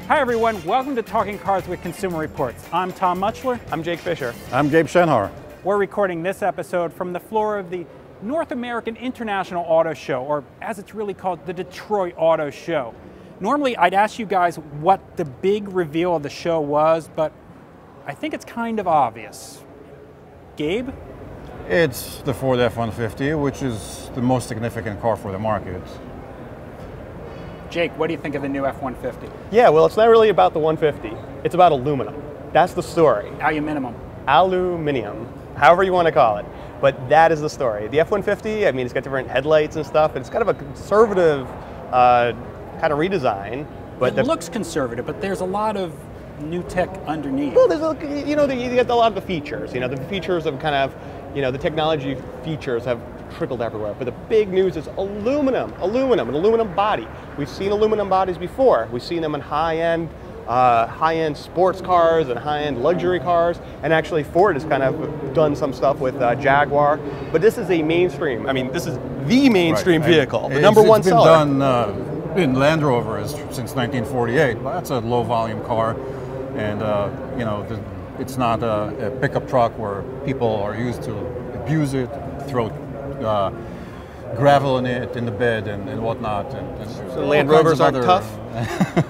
Hi everyone, welcome to Talking Cars with Consumer Reports. I'm Tom Muchler. I'm Jake Fisher. I'm Gabe Schenhar. We're recording this episode from the floor of the North American International Auto Show, or as it's really called, the Detroit Auto Show. Normally I'd ask you guys what the big reveal of the show was, but I think it's kind of obvious. Gabe? It's the Ford F-150, which is the most significant car for the market. Jake, what do you think of the new F-150? Yeah, well, it's not really about the 150. It's about aluminum. That's the story. Aluminum, however you want to call it. But that is the story. The F-150, I mean, it's got different headlights and stuff, and it's kind of a conservative kind of redesign. But it looks conservative, but there's a lot of new tech underneath. Well, there's you get a lot of the features. You know, the features of kind of, the technology features have trickled everywhere. But the big news is aluminum, an aluminum body. We've seen aluminum bodies before. We've seen them in high-end sports cars and high-end luxury cars. And actually, Ford has kind of done some stuff with Jaguar. But this is a mainstream. I mean, this is the mainstream vehicle, the number one seller. It's been done in Land Rovers since 1948. Well, that's a low-volume car, and it's not a pickup truck where people are used to abuse it, throw gravel in it, in the bed, and whatnot. So Land Rovers aren't tough?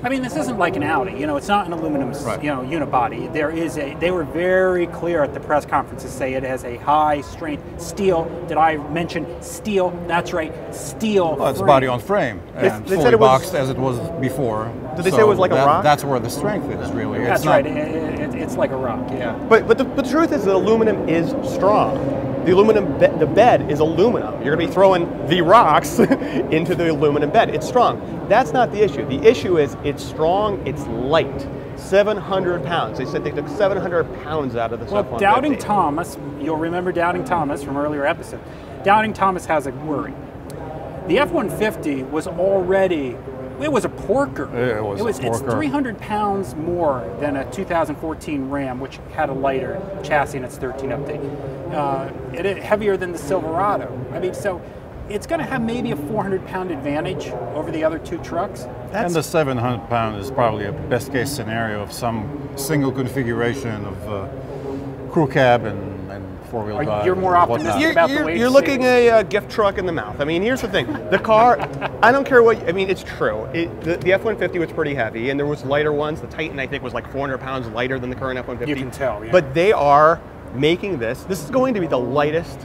I mean, this isn't like an Audi. It's not an aluminum, unibody. They were very clear at the press conference to say it has a high-strength steel. Did I mention steel? That's right, steel. Well, it's body on frame, and they fully said it was, boxed as it was before. Did they say it was like a rock? That's where the strength is, really. That's right. It's like a rock. Yeah. But the truth is that aluminum is strong. The aluminum, the bed is aluminum. You're going to be throwing the rocks into the aluminum bed. It's strong. That's not the issue. The issue is it's strong, it's light. 700 pounds. They said they took 700 pounds out of the F-150. Well, Doubting Thomas, you'll remember Doubting Thomas from earlier episodes. Doubting Thomas has a worry. The F-150 was already, it was a porker. It's 300 pounds more than a 2014 Ram, which had a lighter chassis in its 13 update. It is heavier than the Silverado. I mean, so it's going to have maybe a 400-pound advantage over the other two trucks. And the 700-pound is probably a best-case scenario of some single configuration of crew cab and four-wheel drive. You're more optimistic about the weight. You're looking a gift truck in the mouth. I mean, here's the thing. The car, I don't care what, I mean, it's true. The F-150 was pretty heavy, and there was lighter ones. The Titan, I think, was like 400 pounds lighter than the current F-150. You can tell, yeah. But they are making this is going to be the lightest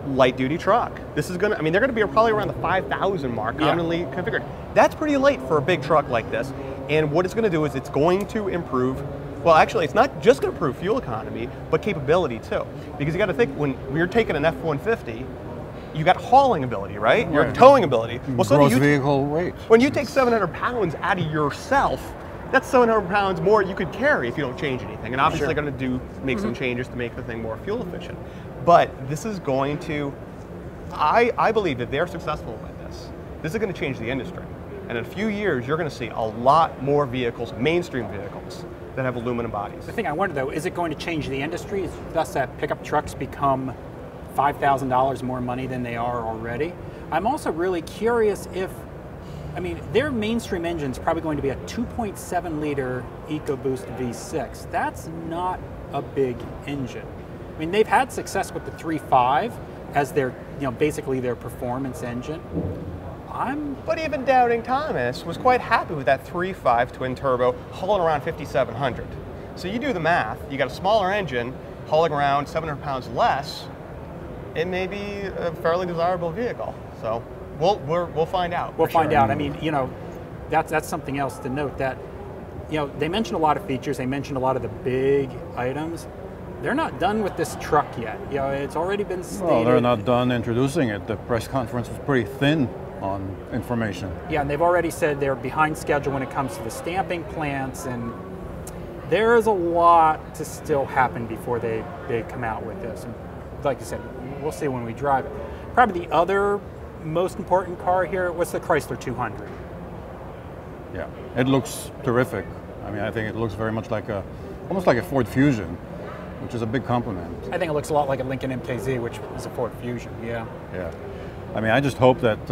light-duty truck. This is going to, I mean, they're going to be probably around the 5,000 mark, commonly configured. That's pretty light for a big truck like this. And what it's going to do is it's going to improve, well, actually, it's not just going to improve fuel economy, but capability too. Because you got to think, when you're taking an F-150, you got hauling ability, right? Your towing ability. Well, gross vehicle weight. When you take 700 pounds out of yourself, that's 700 pounds more you could carry if you don't change anything. And obviously going to make some changes to make the thing more fuel efficient. But this is going to, I believe that they're successful with this. This is going to change the industry. And in a few years, you're going to see a lot more vehicles, mainstream vehicles, that have aluminum bodies. The thing I wonder though, is it going to change the industry? Thus that pickup trucks become $5,000 more money than they are already? I'm also really curious if, I mean, their mainstream engine is probably going to be a 2.7 liter EcoBoost V6. That's not a big engine. I mean, they've had success with the 3.5 as their, basically their performance engine. But even Doubting Thomas was quite happy with that 3.5 twin turbo hauling around 5,700. So you do the math, you got a smaller engine hauling around 700 pounds less, it may be a fairly desirable vehicle. So we'll find out. We'll find out. I mean, that's something else to note, that, they mentioned a lot of features, they mentioned a lot of the big items. They're not done with this truck yet. It's already been stated. Well, they're not done introducing it. The press conference was pretty thin on information. Yeah, and they've already said they're behind schedule when it comes to the stamping plants, and there is a lot to still happen before they come out with this. And like you said, we'll see when we drive it. Probably the other most important car here was the Chrysler 200. Yeah, it looks terrific. I mean, I think it looks very much like almost like a Ford Fusion, which is a big compliment. I think it looks a lot like a Lincoln MKZ, which is a Ford Fusion, yeah. Yeah. I mean, I just hope that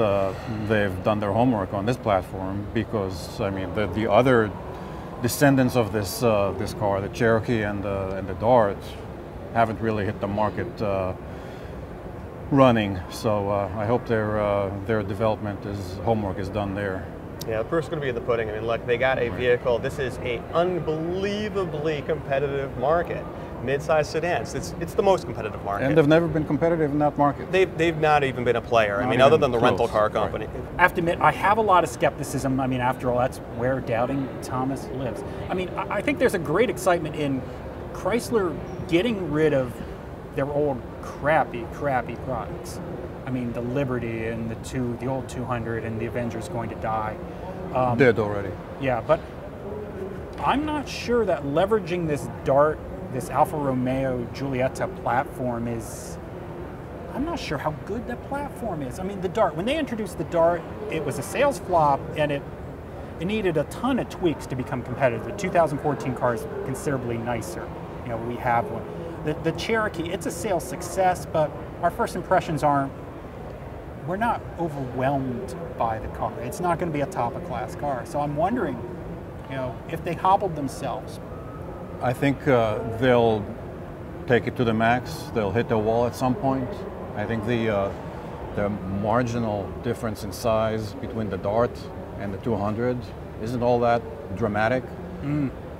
they've done their homework on this platform, because, I mean, the other descendants of this this car, the Cherokee and the Dart, haven't really hit the market running. So I hope their development homework is done there. Yeah, the proof's going to be in the pudding. I mean, look, they got a vehicle. This is a unbelievably competitive market. Mid-sized sedans. It's the most competitive market. And they've never been competitive in that market. They've not even been a player. I mean, other than the rental car company. Right. I have to admit, I have a lot of skepticism. I mean, after all, that's where Doubting Thomas lives. I mean, I think there's a great excitement in Chrysler getting rid of their old crappy products. I mean, the Liberty and the old 200 and the Avenger's going to die. Dead already. Yeah, but I'm not sure that leveraging this Dart, this Alfa Romeo Giulietta platform I'm not sure how good that platform is. I mean, the Dart, when they introduced the Dart, it was a sales flop and it needed a ton of tweaks to become competitive. The 2014 car is considerably nicer. You know, we have one. The Cherokee, it's a sales success, but our first impressions we're not overwhelmed by the car. It's not going to be a top-of-class car. So I'm wondering, you know, if they hobbled themselves. I think they'll take it to the max. They'll hit the wall at some point. I think the marginal difference in size between the Dart and the 200 isn't all that dramatic.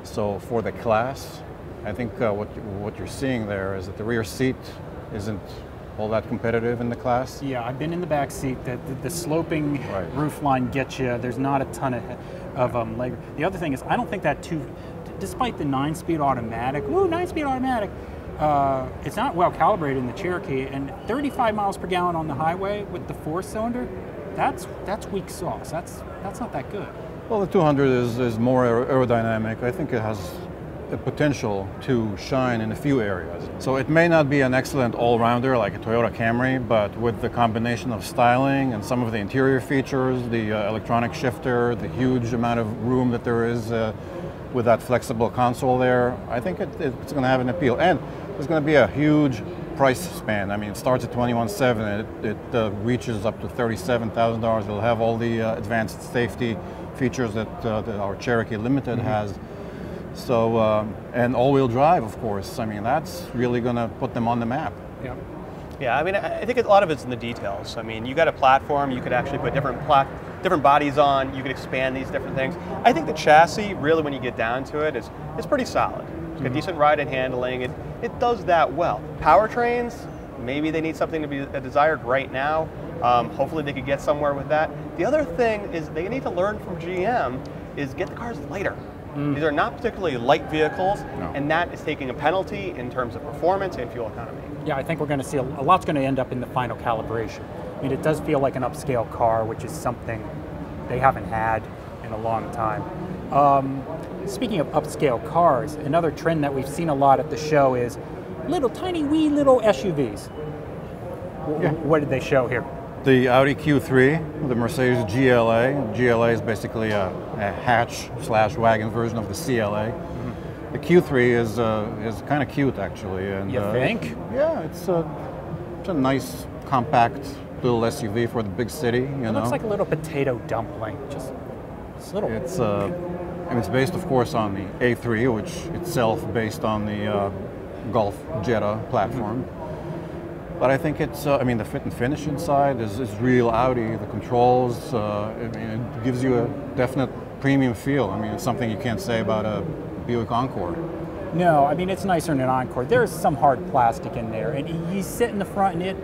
So for the class, I think what you're seeing there is that the rear seat isn't all that competitive in the class. Yeah, I've been in the back seat. The sloping roof line gets you. There's not a ton of leg. The other thing is, I don't think that despite the 9-speed automatic, 9-speed automatic, it's not well calibrated in the Cherokee, and 35 miles per gallon on the highway with the 4-cylinder, that's weak sauce. That's not that good. Well, the 200 is more aerodynamic. I think it has the potential to shine in a few areas. So it may not be an excellent all-rounder like a Toyota Camry, but with the combination of styling and some of the interior features, the electronic shifter, the huge amount of room that there is with that flexible console there, I think it's going to have an appeal. And there's going to be a huge price span. I mean, it starts at $21,700, it reaches up to $37,000. It'll have all the advanced safety features that our Cherokee Limited has. So, and all-wheel drive, of course. I mean, that's really going to put them on the map. Yeah. Yeah, I mean, I think a lot of it's in the details. I mean, you got a platform, you could actually put different bodies on, you could expand these different things. I think the chassis, really, when you get down to it, is pretty solid. It's got decent ride and handling. It does that well. Powertrains, maybe they need something to be desired right now. Hopefully they could get somewhere with that. The other thing is they need to learn from GM is get the cars lighter. These are not particularly light vehicles, and that is taking a penalty in terms of performance and fuel economy. Yeah, I think we're going to see a lot's going to end up in the final calibration. I mean, it does feel like an upscale car, which is something they haven't had in a long time. Speaking of upscale cars, another trend that we've seen a lot at the show is tiny wee little SUVs. Yeah. What did they show here? The Audi Q3, the Mercedes GLA. GLA is basically a hatch/wagon version of the CLA. The Q3 is kind of cute, actually. And, you think? Yeah, it's a nice, compact little SUV for the big city. It looks like a little potato dumpling. Just little. It's based, of course, on the A3, which itself based on the Golf Jetta platform. But I think it's, the fit and finish inside is real Audi. The controls, it gives you a definite premium feel. I mean, it's something you can't say about a Buick Encore. No, I mean, it's nicer than an Encore. There's some hard plastic in there. And you sit in the front and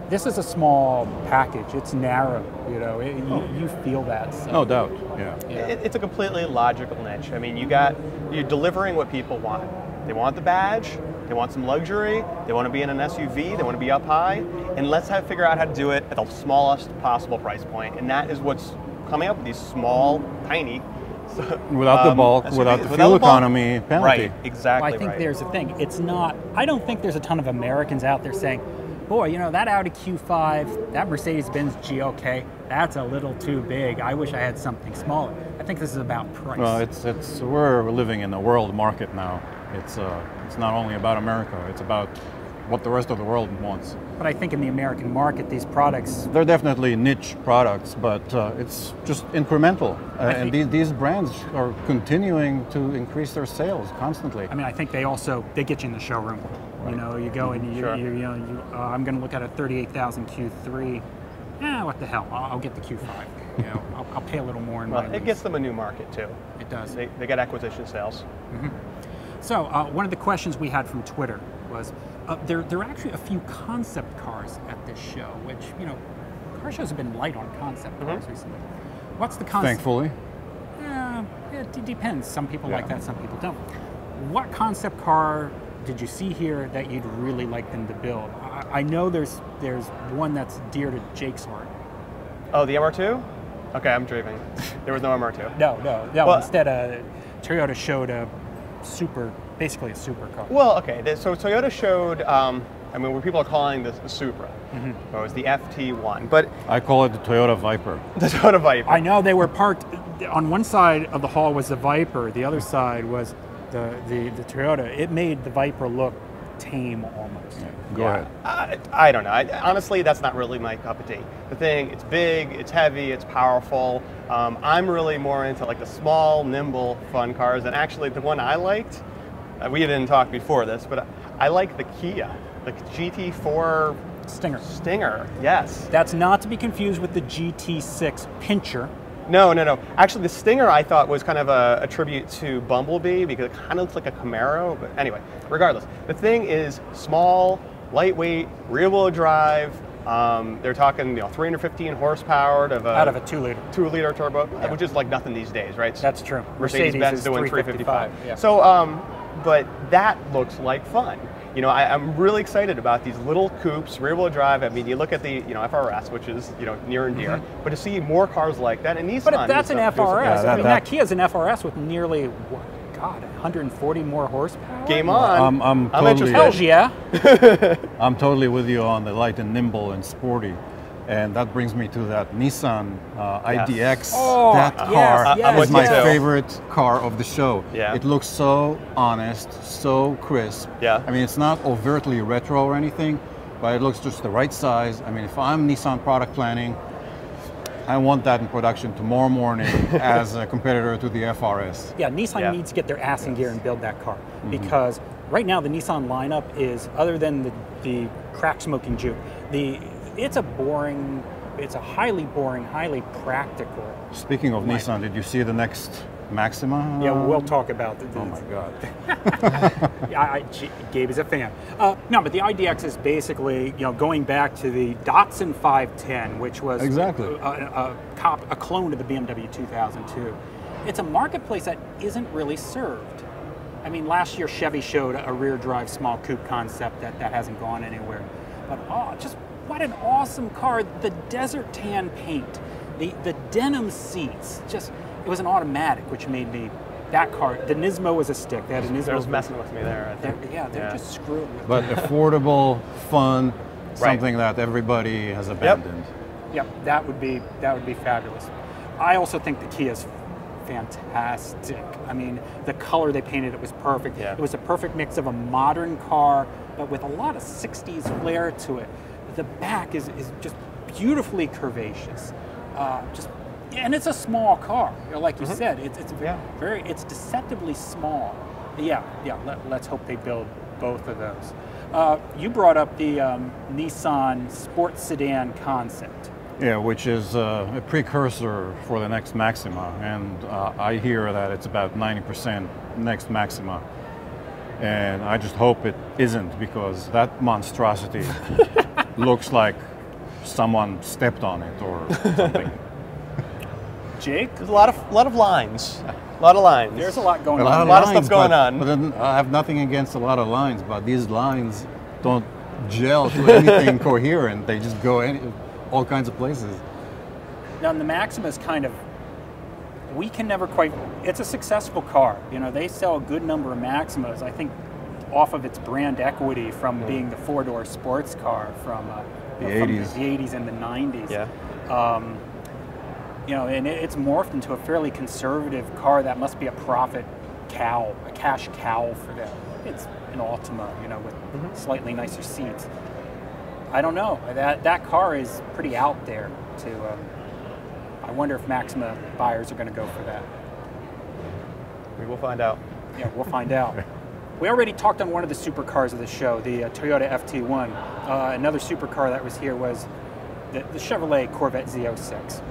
this is a small package. It's narrow, you feel that. So. No doubt, yeah. It's a completely logical niche. I mean, you're delivering what people want. They want the badge. They want some luxury, they want to be in an SUV, they want to be up high, and let's figure out how to do it at the smallest possible price point. And that is what's coming up with these small, tiny, without the bulk, SUVs, without the fuel economy penalty. Right, exactly. Well, I think there's a thing. I don't think there's a ton of Americans out there saying, boy, that Audi Q5, that Mercedes-Benz GLK, that's a little too big. I wish I had something smaller. I think this is about price. Well, we're living in a world market now. It's not only about America, it's about what the rest of the world wants. But I think in the American market, these products... They're definitely niche products, but it's just incremental. And these brands are continuing to increase their sales constantly. I mean, I think they get you in the showroom. Right. You know, you go and I'm going to look at a 38,000 Q3. What the hell? I'll get the Q5. You know, I'll pay a little more. It gets them a new market too. It does. They get acquisition sales. Mm-hmm. So one of the questions we had from Twitter was, there are actually a few concept cars at this show, which, you know, car shows have been light on concept cars recently. What's the concept? Thankfully. It depends. Some people like that, some people don't. What concept car did you see here that you'd really like them to build? I know there's one that's dear to Jake's heart. Oh, the MR2? Okay, I'm dreaming. There was no MR2. No. Well, instead, Toyota showed basically a super car. Well, okay. So Toyota showed, what people are calling this the Supra. Mm-hmm. It was the FT1, but I call it the Toyota Viper. The Toyota Viper. I know they were parked on one side of the hall was the Viper, the other side was the Toyota. It made the Viper look tame almost. Yeah. Go ahead. I don't know. Honestly, that's not really my cup of tea. The thing, it's big, it's heavy, it's powerful. I'm really more into like the small, nimble, fun cars. And actually, the one I liked, we didn't talk before this, but I like the Kia, the GT4 Stinger. Yes. That's not to be confused with the GT6 Pincher. No. Actually, the Stinger I thought was kind of a tribute to Bumblebee because it kind of looks like a Camaro. But anyway, regardless, the thing is small, lightweight, rear-wheel drive. They're talking, 315 horsepower out of a 2-liter. 2-liter turbo, which is like nothing these days, right? That's true. Mercedes-Benz doing 355. Yeah. So, but that looks like fun. I'm really excited about these little coupes, rear-wheel drive. I mean, you look at the, FRS, which is, near and dear. Mm-hmm. But to see more cars like that, and Nissan. But if that's an FRS, that Kia's an FRS with nearly, 140 more horsepower. Game on. I'm totally. Hells yeah. I'm totally with you on the light and nimble and sporty. And that brings me to that Nissan Idx. Oh, that car is my favorite car of the show. Yeah. It looks so honest, so crisp. Yeah. I mean, it's not overtly retro or anything, but it looks just the right size. I mean, if I'm Nissan product planning, I want that in production tomorrow morning as a competitor to the FRS. Yeah, Nissan needs to get their ass in gear and build that car because right now the Nissan lineup is, other than the crack smoking Juke, it's a highly boring, highly practical. Speaking of Nissan, did you see the next Maxima? Yeah, we'll talk about it. Oh my God. Gabe is a fan. No, but the IDX is basically, going back to the Datsun 510, which was exactly a clone of the BMW 2002. It's a marketplace that isn't really served. I mean, last year Chevy showed a rear drive small coupe concept that hasn't gone anywhere. But just what an awesome car. The desert tan paint, the denim seats, it was an automatic, which made me, that car, the Nismo was a stick. They had a Nismo. They're just messing with me there, I think. They're just screwing with me. But affordable, fun, something that everybody has abandoned. Yep, that would be fabulous. I also think the Kia's fantastic. I mean, the color they painted it was perfect. Yeah. It was a perfect mix of a modern car, but with a lot of 60s flair to it. The back is just beautifully curvaceous. And it's a small car. Like you said, it's deceptively small. Let's hope they build both of those. You brought up the Nissan sports sedan concept. Yeah, which is a precursor for the next Maxima, and I hear that it's about 90% next Maxima. And I just hope it isn't, because that monstrosity looks like someone stepped on it or something. Jake? There's a lot of lines. A lot of lines. There's a lot going on. A lot of stuff going on. But then I have nothing against a lot of lines, but these lines don't gel to anything coherent. They just go all kinds of places. Now, the Maxima is kind of, we can never quite, it's a successful car. They sell a good number of Maximas, I think, off of its brand equity from being the four-door sports car from the 80s. The 80s and the 90s. Yeah. And it's morphed into a fairly conservative car that must be a profit cow, a cash cow for them. an Altima, you know, with slightly nicer seats. I don't know. That car is pretty out there. I wonder if Maxima buyers are going to go for that. We will find out. Yeah, we'll find out. We already talked on one of the supercars of the show, the Toyota FT1. Another supercar that was here was the Chevrolet Corvette Zo6.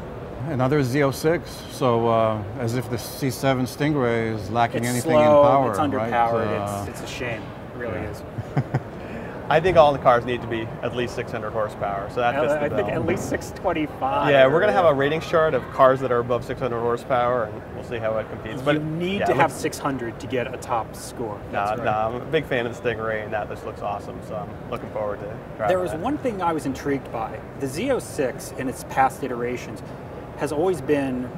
Another Z06, so as if the C7 Stingray is lacking anything slow, in power. It's underpowered, right? it's a shame, it really is. I think all the cars need to be at least 600 horsepower, so that fits the bill. I think at least 625. Yeah, we're going to have a ratings chart of cars that are above 600 horsepower, and we'll see how it competes. But you need to have 600 to get a top score. I'm a big fan of the Stingray, and this looks awesome, so I'm looking forward to driving There was one thing I was intrigued by. The Z06 in its past iterations has always been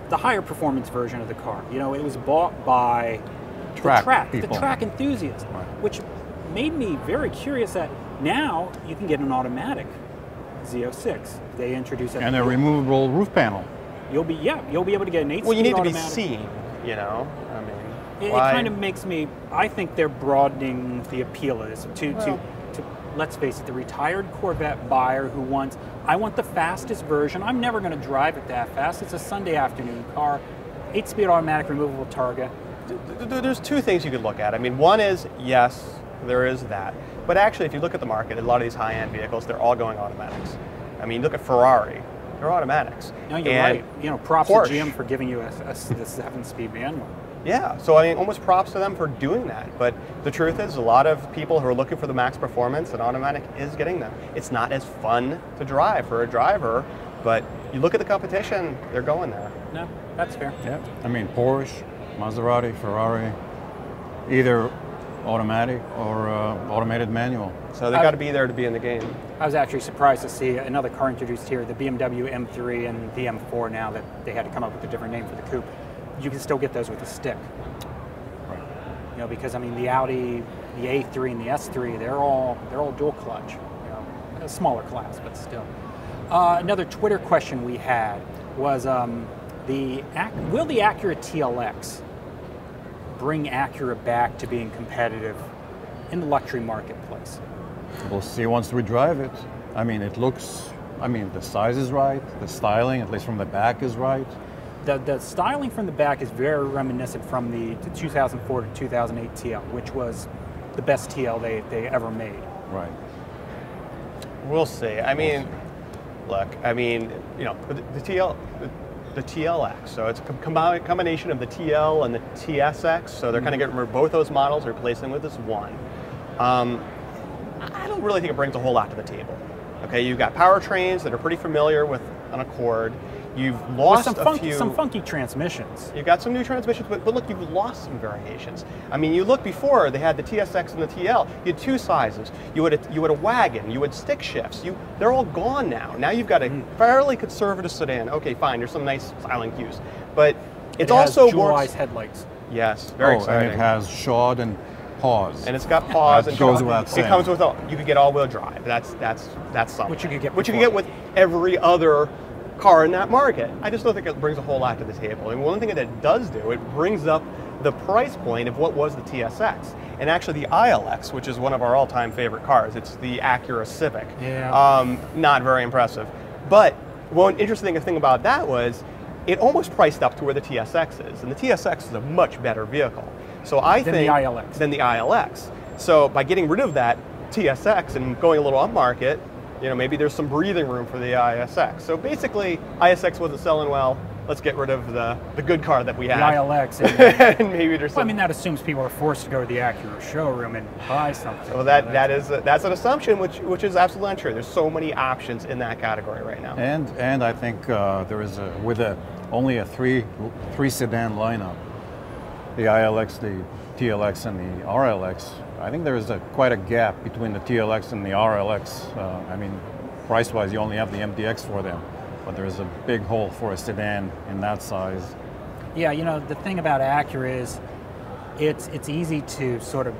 the higher performance version of the car. You know, it was bought by the track enthusiasts, which made me very curious that now you can get an automatic Z06. They introduce it. And a removable roof panel. You'll be able to get an 8-speed automatic. Well, you need to be seen, you know. I mean, it kind of makes me. I think they're broadening the appeal of this to let's face it, the retired Corvette buyer who wants, I want the fastest version. I'm never going to drive it that fast. It's a Sunday afternoon car, 8-speed automatic removable Targa. There's two things you could look at. I mean, one is, yes, there is that. But actually, if you look at the market, a lot of these high-end vehicles, they're all going automatics. I mean, look at Ferrari. They're automatics. No, you're right. You know, props Porsche. to GM for giving you the 7-speed manual. Yeah, so I mean, almost props to them for doing that. But the truth is, a lot of people who are looking for the max performance, an automatic is getting them. It's not as fun to drive for a driver, but you look at the competition, they're going there. No, that's fair. Yeah, I mean, Porsche, Maserati, Ferrari, either automatic or automated manual. So they've got to be there to be in the game. I was actually surprised to see another car introduced here, the BMW M3 and the M4 now that they had to come up with a different name for the coupe. You can still get those with a stick. Right. You know, because I mean the Audi, the A3 and the S3, they're all dual clutch. You know, a smaller class, but still. Another Twitter question we had was will the Acura TLX bring Acura back to being competitive in the luxury marketplace? We'll see once we drive it. I mean, it looks, the size is right, the styling, at least from the back, is right. The styling from the back is very reminiscent from the 2004 to 2008 TL, which was the best TL they ever made. Right. We'll see. I mean, look, you know, the TLX, so it's a combination of the TL and the TSX, so they're kind of getting rid of both those models, replacing with this one. I don't really think it brings a whole lot to the table. Okay, you've got powertrains that are pretty familiar with an Accord. You've lost some funky transmissions. You've got some new transmissions, but look, you've lost some variations. I mean, you look before, they had the TSX and the TL. You had two sizes. You had a wagon. You had stick shifts. They're all gone now. Now you've got a fairly conservative sedan. Okay, fine. There's some nice styling cues, but it also has jewel-eyed headlights. Yes, very exciting. And it has shod and pause. And it's got pause. That and goes without saying. It comes with you could get all-wheel drive. That's something. Which you could get. Which you can get with every other car in that market. I just don't think it brings a whole lot to the table. And one thing that it does do, it brings up the price point of what was the TSX. And actually the ILX, which is one of our all-time favorite cars, it's the Acura Civic. Yeah. Not very impressive. But one interesting thing about that was it almost priced up to where the TSX is. And the TSX is a much better vehicle. So I think than the ILX. So by getting rid of that TSX and going a little upmarket, you know, maybe there's some breathing room for the ISX. So basically, ISX wasn't selling well. Let's get rid of the good car that we had. The ILX. And maybe there's some... Well, I mean, that assumes people are forced to go to the Acura showroom and buy something. Well, that's an assumption, which is absolutely untrue. There's so many options in that category right now. And I think there is only a three sedan lineup, the ILX, the TLX, and the RLX. I think there is quite a gap between the TLX and the RLX. Price-wise, you only have the MDX for them, but there's a big hole for a sedan in that size. Yeah, you know, the thing about Acura is it's easy to sort of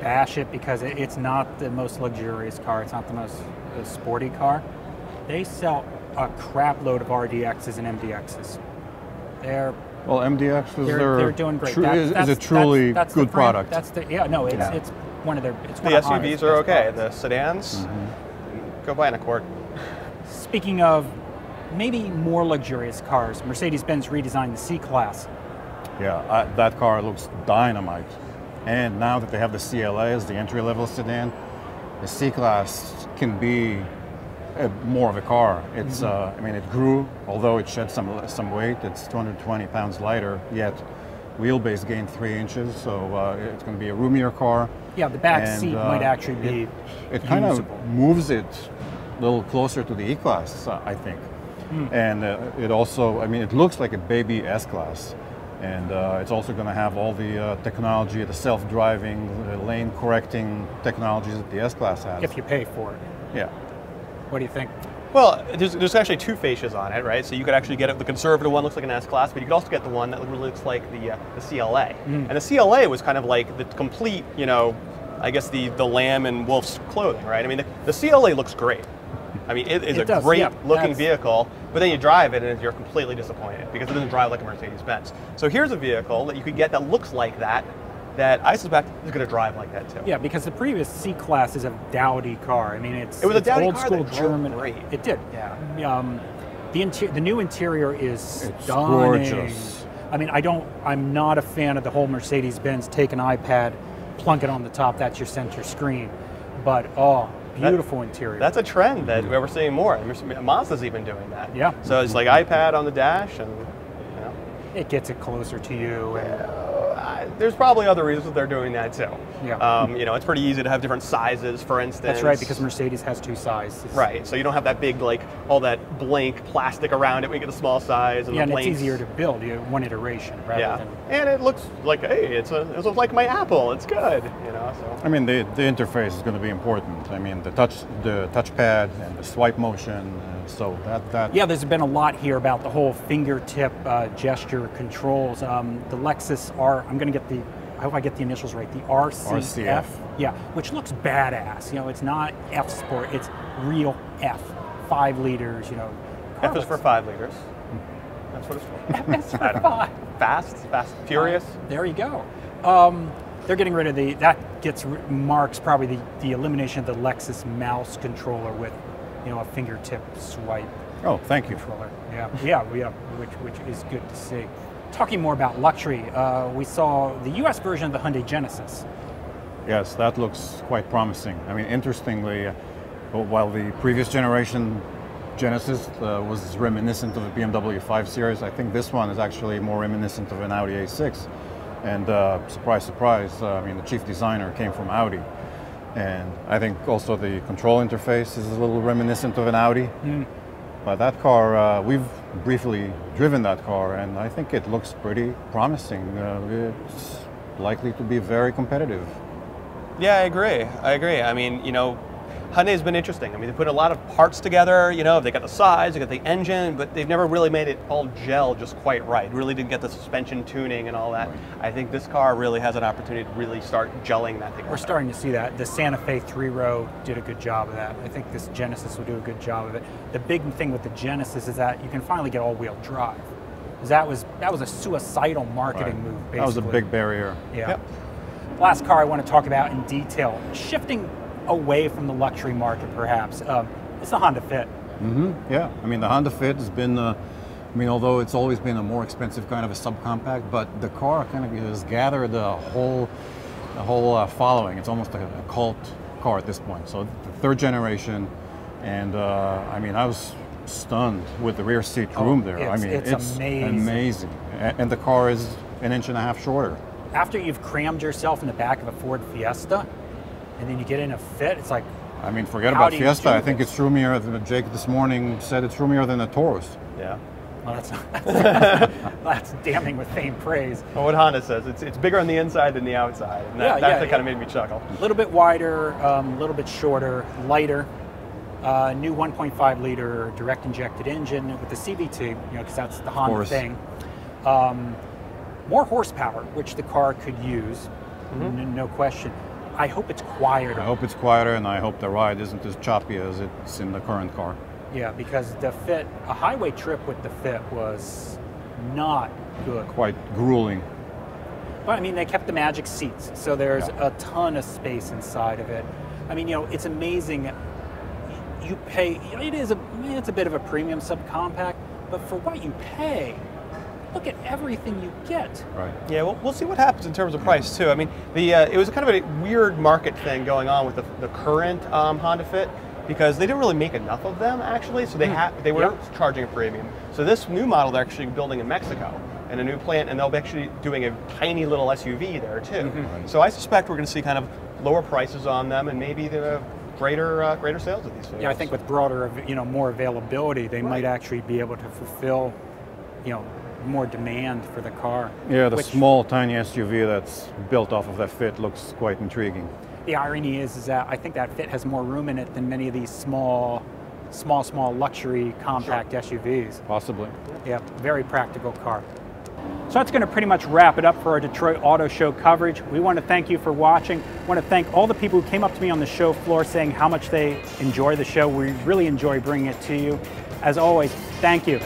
bash it because it's not the most luxurious car. It's not the most sporty car. They sell a crap load of RDXs and MDXs. Well, MDX they're doing great. Is a truly good product. It's one of their. It's The SUVs are okay. The sedans, go buy an Accord. Speaking of maybe more luxurious cars, Mercedes-Benz redesigned the C-Class. Yeah, that car looks dynamite. And now that they have the CLA as the entry-level sedan, the C-Class can be more of a car. It's, I mean, it grew, although it shed some weight. It's 220 pounds lighter, yet wheelbase gained 3 inches, so it's going to be a roomier car. Yeah, the back seat might actually be It kind of moves it a little closer to the E-Class, I think. And it also, I mean, it looks like a baby S-Class. And it's also going to have all the technology, the self-driving, the lane-correcting technologies that the S-Class has. if you pay for it. Yeah. What do you think? Well, there's actually 2 fascias on it, right? So you could actually get it. The conservative one looks like an S-Class, but you could also get the one that really looks like the CLA. And the CLA was kind of like the complete, you know, I guess the lamb and wolf's clothing, right? I mean, the CLA looks great. I mean, it is a great looking vehicle, but then you drive it and you're completely disappointed because it doesn't drive like a Mercedes-Benz. So here's a vehicle that you could get that looks like that I suspect is going to the drive like that too. Yeah, because the previous C-Class is a dowdy car. I mean, it was a dowdy old car school that drove German. great. It did. Yeah. The new interior is It's stunning. gorgeous. I mean, I'm not a fan of the whole Mercedes-Benz take an iPad, plunk it on the top. That's your center screen. But beautiful interior. That's a trend that we're seeing more. Mazda's even doing that. Yeah. So it's like iPad on the dash, and you know, it gets it closer to you. there's probably other reasons that they're doing that too. Yeah. You know, it's pretty easy to have different sizes, for instance. That's right, because Mercedes has 2 sizes. Right, so you don't have that big, like, all that blank plastic around it when you get the small size. And yeah, the and it's easier to build. You have one iteration rather than... And it looks like, hey, it's like my Apple. It's good, you know. So. I mean, the interface is going to be important. I mean, the touchpad and the swipe motion. So that. Yeah, there's been a lot here about the whole fingertip gesture controls. The Lexus R. I'm going to get the. I hope I get the initials right. The RCF. Yeah, which looks badass. You know, it's not F Sport. It's real F. 5 liters. You know. F is for 5 liters. That's what it's for. F is for 5. Fast, furious. There you go. They're getting rid of marks probably the elimination of the Lexus mouse controller with, you know, a fingertip swipe. Oh, thank you. Controller. Yeah, which is good to see. Talking more about luxury, we saw the U.S. version of the Hyundai Genesis. Yes, that looks quite promising. I mean, interestingly, while the previous generation Genesis was reminiscent of the BMW 5 Series, I think this one is actually more reminiscent of an Audi A6. And surprise, surprise, I mean, the chief designer came from Audi. And I think also the control interface is a little reminiscent of an Audi. But that car, we've briefly driven that car, and I think it looks pretty promising. It's likely to be very competitive. Yeah, I agree. I mean, you know, Hyundai's been interesting. I mean, they put a lot of parts together, you know, they got the sides, they got the engine, but they've never really made it all gel just quite right. Really didn't get the suspension tuning and all that. Right. I think this car really has an opportunity to really start gelling that together. We're starting to see that. The Santa Fe 3-row did a good job of that. I think this Genesis will do a good job of it. The big thing with the Genesis is that you can finally get all-wheel drive. That was a suicidal marketing move, basically. That was a big barrier. Yeah. Yep. Last car I want to talk about in detail, shifting away from the luxury market, perhaps. It's the Honda Fit. Yeah, I mean, the Honda Fit has been, I mean, although it's always been a more expensive kind of a subcompact, but the car kind of has gathered a whole following. It's almost like a cult car at this point. So the 3rd generation, and I mean, I was stunned with the rear seat room there. I mean, it's amazing. And the car is 1.5 inches shorter. After you've crammed yourself in the back of a Ford Fiesta, and then you get in a Fit, it's like, I mean, forget about Fiesta. I think it's roomier than Jake this morning said. It's roomier than a Taurus. Yeah. Well, that's damning with faint praise. Well, what Honda says, it's bigger on the inside than the outside. And that kind of made me chuckle. A little bit wider, a little bit shorter, lighter. New 1.5 liter direct injected engine with the CVT, you know, because that's the Honda thing. More horsepower, which the car could use, no question. I hope it's quieter. I hope it's quieter, and I hope the ride isn't as choppy as it's in the current car. Yeah, because the Fit, a highway trip with the Fit was not good. Quite grueling. But I mean, they kept the magic seats, so there's a ton of space inside of it. I mean, you know, it's amazing. You pay, it's a bit of a premium subcompact, but for what you pay, look at everything you get. Right. Yeah, we'll see what happens in terms of price too. I mean, it was kind of a weird market thing going on with the current Honda Fit, because they didn't really make enough of them actually, so they were charging a premium. So this new model they're actually building in Mexico in a new plant, and they'll be actually doing a tiny little SUV there too. Right. So I suspect we're going to see kind of lower prices on them, and maybe the greater sales of these vehicles. Yeah, I think with broader, more availability, they might actually be able to fulfill, more demand for the car. Yeah, the small, tiny SUV that's built off of that Fit looks quite intriguing. The irony is that I think that Fit has more room in it than many of these small luxury compact SUVs. Possibly. Yeah, very practical car. So that's going to pretty much wrap it up for our Detroit Auto Show coverage. We want to thank you for watching. I want to thank all the people who came up to me on the show floor saying how much they enjoy the show. We really enjoy bringing it to you. As always, thank you.